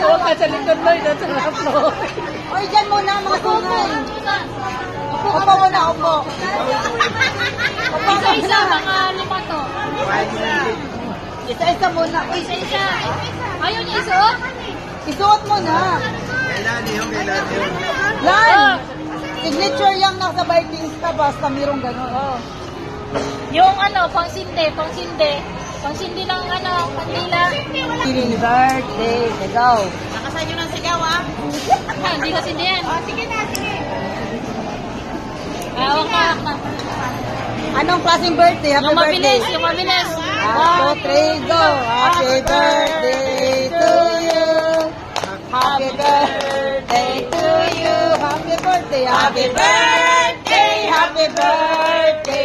Okay, sa likod mo, ito sa upload. Oy, dyan muna mga tunay. Upo muna, upo. Isa-isa, mga lima to. Isa-isa muna. Isa-isa. Ayaw niya isuot? Isuot mo na. Lan! Signature yung nasa Baitista, basta mayroong gano'n. Yung pangsindi ng kandila. Happy birthday, sigaw. Nakasan nyo ng sigaw, ah? Hindi kasi hindi yan. Sige na, sige. Hawak na. Anong klaseng birthday? Happy Yung birthday. mabilis, yung mabilis. 1, 2, 3, go! Happy birthday to you. Happy birthday to you. Happy birthday. Happy birthday. Happy birthday